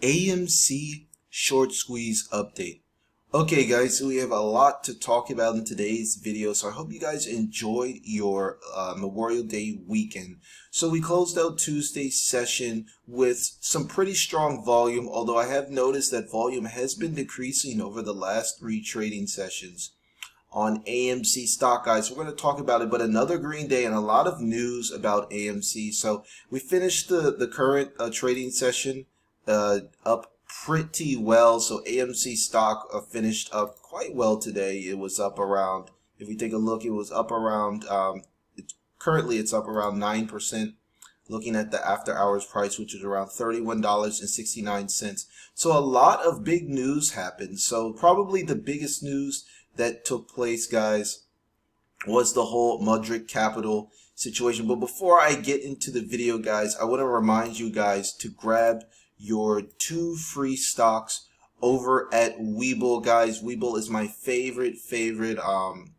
AMC short squeeze update. Okay guys, so we have a lot to talk about in today's video, so I hope you guys enjoyed your Memorial Day weekend. So we closed out Tuesday's session with some pretty strong volume, although I have noticed that volume has been decreasing over the last 3 trading sessions on AMC stock, guys. We're going to talk about it, but another green day and a lot of news about AMC. So we finished the current trading session up pretty well. So AMC stock finished up quite well today. It was up around, if we take a look, it was up around, currently it's up around 9%. Looking at the after hours price, which is around $31.69. So a lot of big news happened. So probably the biggest news that took place, guys, was the whole Mudrick Capital situation. But before I get into the video, guys, I want to remind you guys to grab your 2 free stocks over at Webull, guys. Webull is my favorite on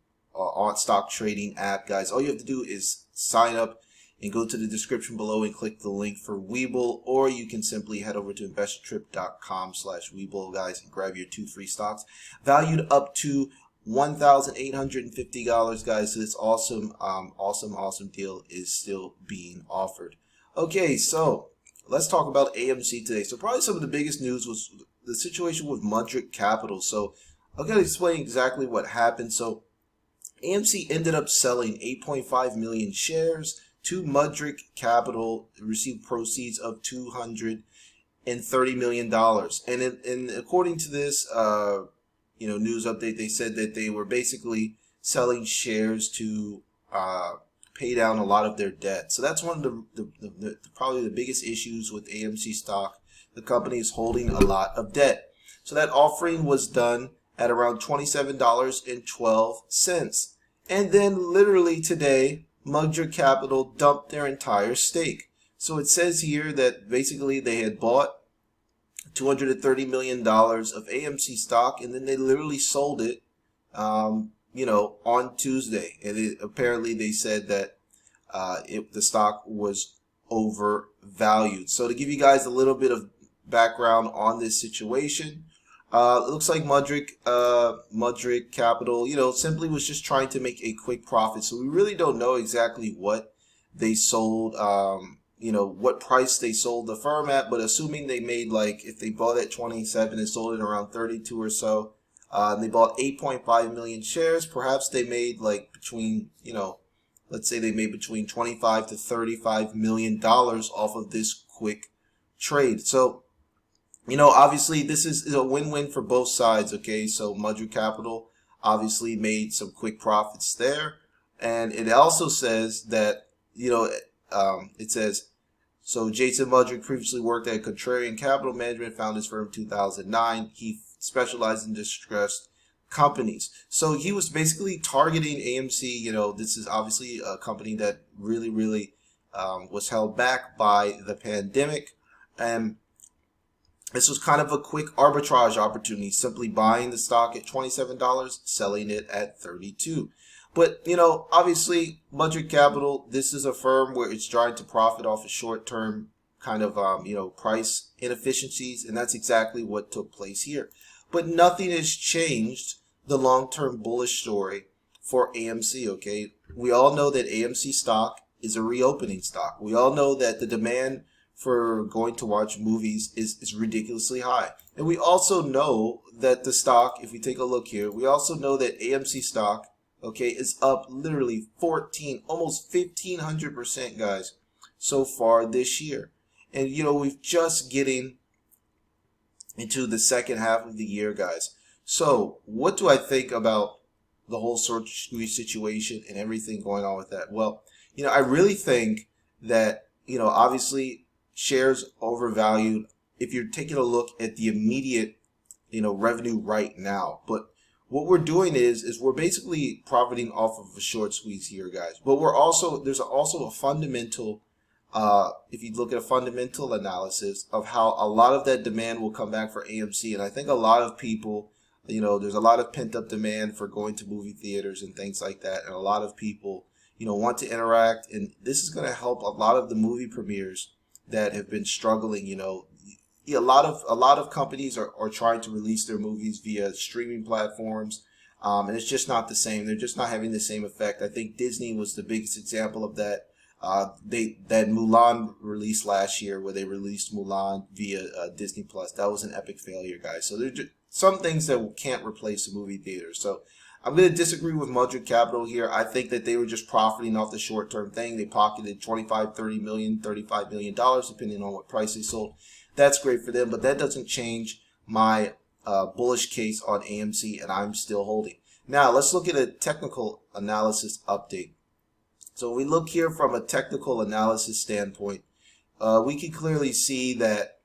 stock trading app, guys. All you have to do is sign up and go to the description below and click the link for Webull, or you can simply head over to investortrip.com/Webull, guys, and grab your 2 free stocks valued up to $1,850, guys. So this awesome deal is still being offered. Okay, so let's talk about AMC today. So probably some of the biggest news was the situation with Mudrick Capital. So I'm going to explain exactly what happened. So AMC ended up selling 8.5 million shares to Mudrick Capital, received proceeds of $230 million. And according to this news update, they said that they were basically selling shares to pay down a lot of their debt. So that's one of the probably the biggest issues with AMC stock. The company is holding a lot of debt. So that offering was done at around $27.12. And then literally today, Mudrick Capital dumped their entire stake. So it says here that basically they had bought $230 million of AMC stock, and then they literally sold it on Tuesday. And apparently they said that the stock was overvalued. So to give you guys a little bit of background on this situation, it looks like Mudrick Capital, simply was just trying to make a quick profit. So we really don't know exactly what they sold, what price they sold the firm at, but assuming they made, like, if they bought at 27 and sold it around 32 or so, and they bought 8.5 million shares, perhaps they made like between, let's say they made between 25 to 35 million dollars off of this quick trade. So obviously this is a win-win for both sides. Okay, so Mudrick Capital obviously made some quick profits there, and it also says that it says, so Jason Mudrick previously worked at Contrarian Capital Management, founded his firm in 2009. He specialized in distressed companies. So he was basically targeting AMC. This is obviously a company that really was held back by the pandemic, and this was kind of a quick arbitrage opportunity, simply buying the stock at $27, selling it at $32. But, obviously, Mudrick Capital, this is a firm where it's trying to profit off of short-term kind of, price inefficiencies, and that's exactly what took place here. But nothing has changed the long-term bullish story for AMC, okay? We all know that AMC stock is a reopening stock. We all know that the demand for going to watch movies is ridiculously high. And we also know that the stock, if we take a look here, we also know that AMC stock, okay, is up literally almost 1,500%, guys, so far this year. And, we're just getting into the second half of the year, guys. So what do I think about the whole short squeeze situation and everything going on with that? Well, I really think that, obviously shares overvalued if you're taking a look at the immediate, revenue right now. But what we're doing is we're basically profiting off of a short squeeze here, guys. But there's also a fundamental, if you look at a fundamental analysis of how a lot of that demand will come back for AMC. And I think a lot of people, there's a lot of pent-up demand for going to movie theaters and things like that. And a lot of people, want to interact. And this is going to help a lot of the movie premieres that have been struggling. a lot of companies are trying to release their movies via streaming platforms, and it's just not the same. They're just not having the same effect. I think Disney was the biggest example of that. That Mulan released last year, where they released Mulan via Disney Plus. That was an epic failure, guys. So there's just some things that can't replace a movie theater. So I'm going to disagree with Mudrick Capital here. I think that they were just profiting off the short-term thing. They pocketed $25, $30 million, $35 million, depending on what price they sold. That's great for them, but that doesn't change my bullish case on AMC, and I'm still holding. Now, let's look at a technical analysis update. So we look here from a technical analysis standpoint. We can clearly see that,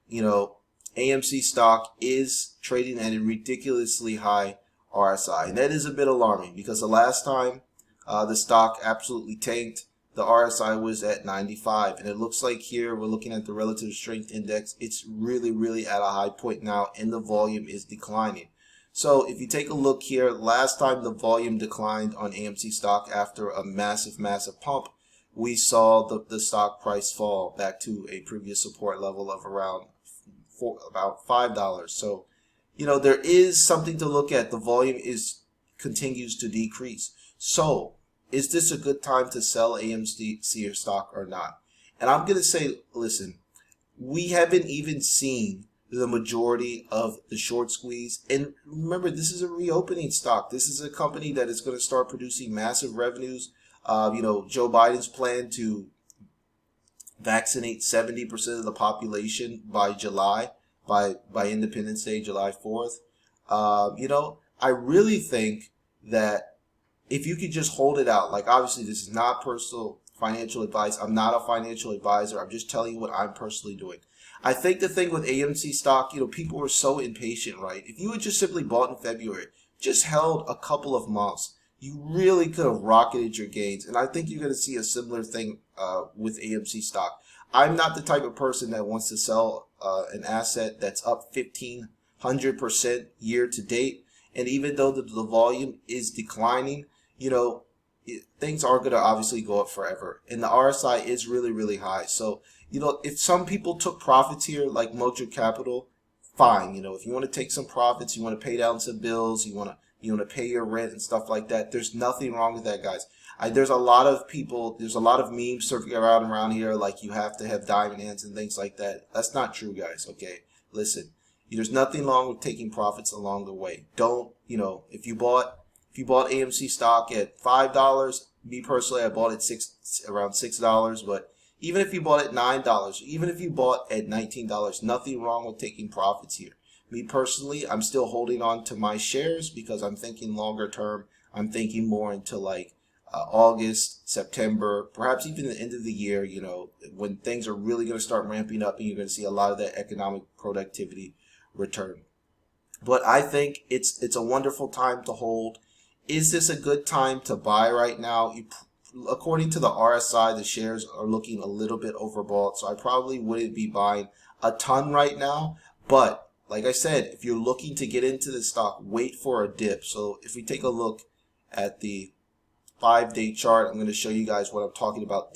AMC stock is trading at a ridiculously high RSI. And that is a bit alarming because the last time the stock absolutely tanked, the RSI was at 95. And it looks like here we're looking at the relative strength index. It's really, really at a high point now, and the volume is declining. So if you take a look here, last time the volume declined on AMC stock after a massive, massive pump, we saw the stock price fall back to a previous support level of around about $5. So, there is something to look at. The volume continues to decrease. So is this a good time to sell AMC stock or not? And I'm going to say, listen, we haven't even seen the majority of the short squeeze. And remember, this is a reopening stock. This is a company that is going to start producing massive revenues. Joe Biden's plan to vaccinate 70% of the population by July, by Independence Day, July 4th. I really think that if you could just hold it out, like obviously this is not personal financial advice. I'm not a financial advisor. I'm just telling you what I'm personally doing. I think the thing with AMC stock, people were so impatient, right? If you had just simply bought in February, just held a couple of months, you really could have rocketed your gains. And I think you're going to see a similar thing with AMC stock. I'm not the type of person that wants to sell an asset that's up 1,500% year to date. And even though the volume is declining, things are going to obviously go up forever. And the RSI is really, really high. So, if some people took profits here, like Mudrick Capital, fine. If you want to take some profits, you want to pay down some bills, you want to pay your rent and stuff like that. There's nothing wrong with that, guys. There's a lot of people, there's a lot of memes surfing around here, like you have to have diamond hands and things like that. That's not true, guys. Okay, listen. There's nothing wrong with taking profits along the way. Don't, if you bought AMC stock at $5, me personally, I bought it around $6, but even if you bought at $9, even if you bought at $19, nothing wrong with taking profits here. Me personally, I'm still holding on to my shares because I'm thinking longer term. I'm thinking more into like August, September, perhaps even the end of the year, when things are really going to start ramping up and you're going to see a lot of that economic productivity return. But I think it's a wonderful time to hold. Is this a good time to buy right now? According to the RSI, the shares are looking a little bit overbought, so I probably wouldn't be buying a ton right now. But like I said, if you're looking to get into the stock, wait for a dip. So if we take a look at the 5-day chart, I'm going to show you guys what I'm talking about.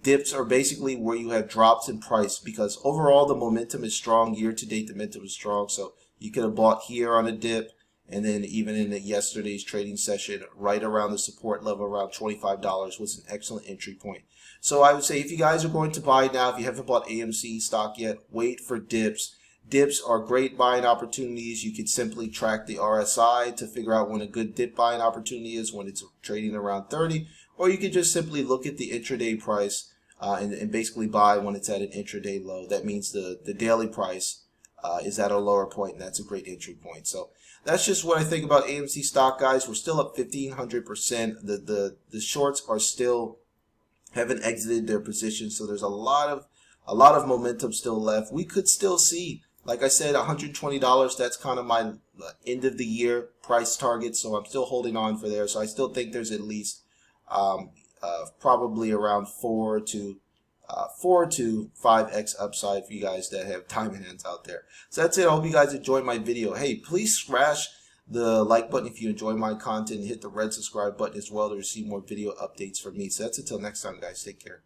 Dips are basically where you have drops in price, because overall the momentum is strong. Year to date, the momentum is strong. So you could have bought here on a dip, and then even in yesterday's trading session, right around the support level, around $25 was an excellent entry point. So I would say if you guys are going to buy now, if you haven't bought AMC stock yet, wait for dips. Dips are great buying opportunities. You can simply track the RSI to figure out when a good dip buying opportunity is, when it's trading around 30, or you can just simply look at the intraday price and basically buy when it's at an intraday low. That means the daily price is at a lower point, and that's a great entry point. So that's just what I think about AMC stock, guys. We're still up 1,500%. The shorts are still haven't exited their position, so there's a lot of momentum still left. We could still see, like I said, $120. That's kind of my end of the year price target, so I'm still holding on for there. So I still think there's at least probably around 4 to 5x upside for you guys that have diamond hands out there. So that's it. I hope you guys enjoyed my video. Hey, please smash the like button if you enjoy my content, and hit the red subscribe button as well to receive more video updates from me. So that's until next time, guys. Take care.